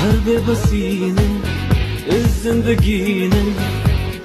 हर बेबसी ने इस जिंदगी ने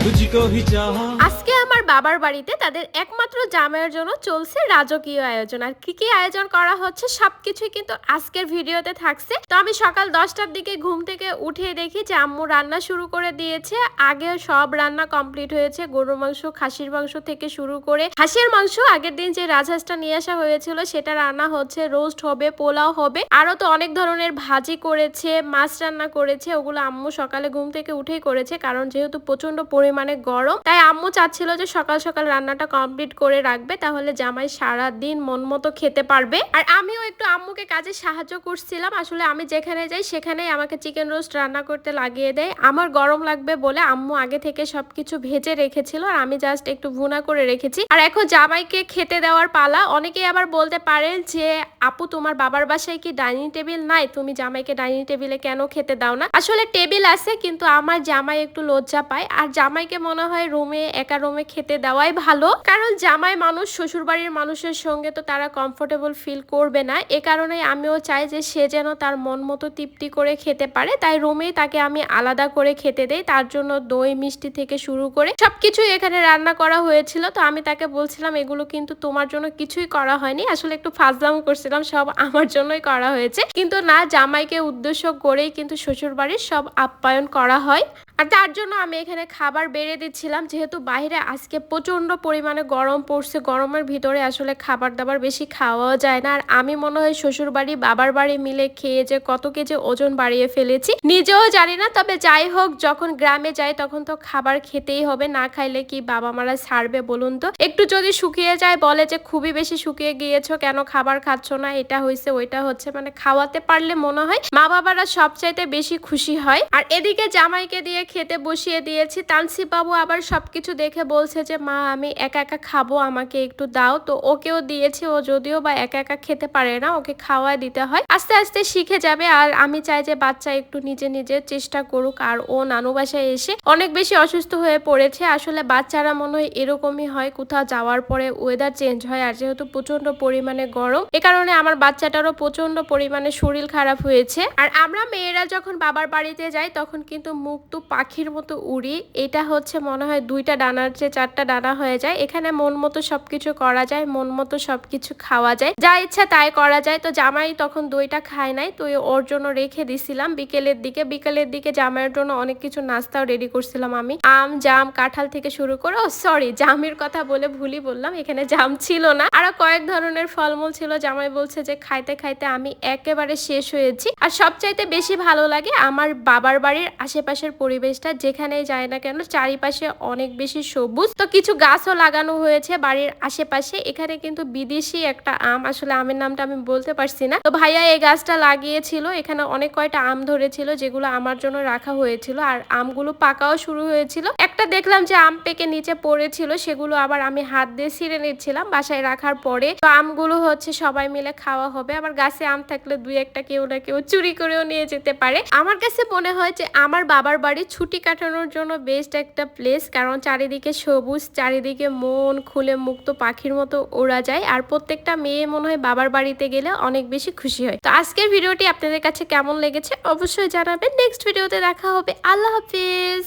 तुझको ही चाहा। আজকে আমার বাবার বাড়িতে তাদের একমাত্র জামাইয়ের জন্য চলছে রাজকীয় আয়োজন। আর কি কি আয়োজন করা হচ্ছে সবকিছুই কিন্তু আজকের ভিডিওতে থাকছে। তো আমি সকাল 10টার দিকে ঘুম থেকে উঠে দেখি যে আম্মু রান্না শুরু করে দিয়েছে। আগে সব রান্না কমপ্লিট হয়েছে, গরুর মাংস, খাসির মাংস থেকে শুরু করে হাঁসের মাংস আগের দিন যে রাজহাঁসটা নিয়ে আসা হয়েছিল সেটা রান্না হচ্ছে, রোস্ট হবে, পোলাও হবে, আরো তো অনেক ধরনের ভাজি করেছে, মাছ রান্না করেছে। ওগুলো আম্মু সকালে ঘুম থেকে উঠেই করেছে, কারণ যেহেতু প্রচন্ড পরিমাণে গরম তাই আম্মু চাচ্ছিল যে সকাল সকাল রান্নাটা কমপ্লিট করে রাখবে, তাহলে জামাই সারা দিন মন মতো খেতে পারবে। আর আমিও একটু আম্মুকে কাজে সাহায্য করছিলাম। আসলে আমি যেখানে যাই সেখানেই আমাকে চিকেন রোস্ট রান্না করতে লাগিয়ে দেয়। আমার গরম লাগবে বলে আম্মু আগে থেকে সবকিছু ভেজে রেখেছিল আর আমি জাস্ট একটু ভুনা করে রেখেছি। আর এখন জামাইকে খেতে দেওয়ার পালা। অনেকেই আবার বলতে পারেন যে আপু তোমার বাবার বাসায় কি ডাইনিং টেবিল নাই, তুমি জামাইকে ডাইনিং টেবিলে কেন খেতে দাও না? আসলে টেবিল আছে, কিন্তু আমার জামাই একটু লজ্জা পায়। আর জামাইকে মনে হয় রুমে, একা রুমে খেতে দেওয়াই ভালো, কারণ জামাই মানুষ, শ্বশুর বাড়ির মানুষের সঙ্গে তো তারা কমফোর্টেবল ফিল করবে না। এ কারণে আমিও চাই যে সে যেন তার মন মতো তৃপ্তি করে খেতে পারে, তাই রুমেই তাকে আমি আলাদা করে খেতে দেই। তার জন্য দই মিষ্টি থেকে শুরু করে সবকিছুই এখানে রান্না করা হয়েছিল। তো আমি তাকে বলছিলাম এগুলো কিন্তু তোমার জন্য কিছুই করা হয়নি, আসলে একটু ফাজলাম করছিলাম, সব আমার জন্যই করা হয়েছে। কিন্তু না, জামাইকে উদ্দেশ্য করেই কিন্তু শ্বশুর বাড়ির সব আপ্যায়ন করা হয়। আর তার জন্য আমি এখানে খাবার বেড়ে দিচ্ছিলাম, যেহেতু বাইরে আজকে প্রচন্ড পরিমাণে গরম পড়ছে। গরমের ভিতরে আসলে খাবার দাবার বেশি খাওয়াও যায় না। আর আমি মনে হয় শ্বশুর বাড়ি বাবার বাড়ি মিলে খেয়ে যে কত কেজি ওজন বাড়িয়ে ফেলেছি নিজেও জানি না। তবে যাই হোক, যখন গ্রামে যাই তখন তো খাবার খেতেই হবে, না খাইলে কি বাবা মারা ছাড়বে বলুন তো? একটু যদি শুকিয়ে যায় বলে যে খুবই বেশি শুকিয়ে গিয়েছো, কেন খাবার খাচ্ছ না, এটা হয়েছে ওইটা হচ্ছে। মানে খাওয়াতে পারলে মনে হয় মা বাবারা সবচাইতে বেশি খুশি হয়। আর এদিকে জামাইকে দিয়ে খেতে বসিয়ে দিয়েছি। তানসিফ বাবু আবার সবকিছু দেখে বলছে যে মা আমি একা একা খাবো, আমাকে একটু দাও। তো ওকেও দিয়েছি। ও যদিও বা একা একা খেতে পারে না, ওকে খাওয়াই দিতে হয়, আস্তে আস্তে শিখে যাবে। আর আমি চাই যে বাচ্চা একটু নিজে নিজে চেষ্টা করুক। আর ও নানু বাসায় এসে অনেক বেশি অসুস্থ হয়ে পড়েছে। আসলে বাচ্চারা মনে হয় এরকমই হয়, কোথাও যাওয়ার পরে ওয়েদার চেঞ্জ হয়, আর যেহেতু প্রচন্ড পরিমাণে গরম এ কারণে আমার বাচ্চাটারও প্রচন্ড পরিমাণে শরীর খারাপ হয়েছে। আর আমরা মেয়েরা যখন বাবার বাড়িতে যাই তখন কিন্তু মুক্ত পাখির মতো উড়ি। এটা হচ্ছে মনে হয় 2টা ডানার চেয়ে 4টা ডানা হয়ে যায়। এখানে মন মতো সবকিছু করা যায়, মন মতো সবকিছু খাওয়া যায়, যা ইচ্ছা তাই করা যায়। তো জামাই তখন দইটা খায় নাই, তো ওর জন্য রেখে দিছিলাম বিকেলের দিকে জামাইয়ের জন্য অনেক কিছু নাস্তাও রেডি করছিলাম আমি। আম, জাম, কাঁঠাল থেকে শুরু করে, ও সরি জামের কথা বলে ভুলই বললাম, এখানে জাম ছিল না, আরো কয়েক ধরনের ফলমূল ছিল। জামাই বলছে যে খাইতে খাইতে আমি একেবারে শেষ হয়েছি। আর সবচাইতে বেশি ভালো লাগে আমার বাবার বাড়ির আশেপাশের পরিবেশটা, যেখানেই যায় না কেন চারিপাশে অনেক বেশি সবুজ। তো কিছু গাছও লাগানো হয়েছে বাড়ির আশেপাশে। এখানে কিন্তু বিদেশি একটা আম, আসলে আমের নামটা আমি বলতে পারছি না, তো ভাইয়া এই গাছটা লাগিয়েছিল। এখানে অনেক কয়টা আম ধরেছিল যেগুলো আমার জন্য রাখা হয়েছিল। আর আমগুলো পাকাও শুরু হয়েছিল। একটা দেখলাম যে আম পেকে নিচে পড়েছিল, সেগুলো আবার আমি হাত দিয়ে ছিঁড়ে নিচ্ছিলাম বাসায় রাখার পরে। তো আমগুলো হচ্ছে সবাই মিলে খাওয়া হবে। আবার গাছে আম থাকলে 2-1টা কেউ না কেউ চুরি করেও নিয়ে যেতে পারে। আমার কাছে মনে হয় যে আমার বাবার বাড়ি ছুটি কাটানোর জন্য বেস্ট একটা প্লেস, কারণ চারিদিকে সবুজ, চারিদিকে মন খুলে মুক্ত পাখির মতো ওড়া যায়। আর প্রত্যেকটা মেয়ে মনে হয় বাবার বাড়িতে গেলে অনেক বেশি খুশি হয়। তো আজকের ভিডিওটি আপনাদের কাছে কেমন লেগেছে অবশ্যই জানাবেন। নেক্সট ভিডিওতে দেখা হবে। আল্লাহ হাফিজ।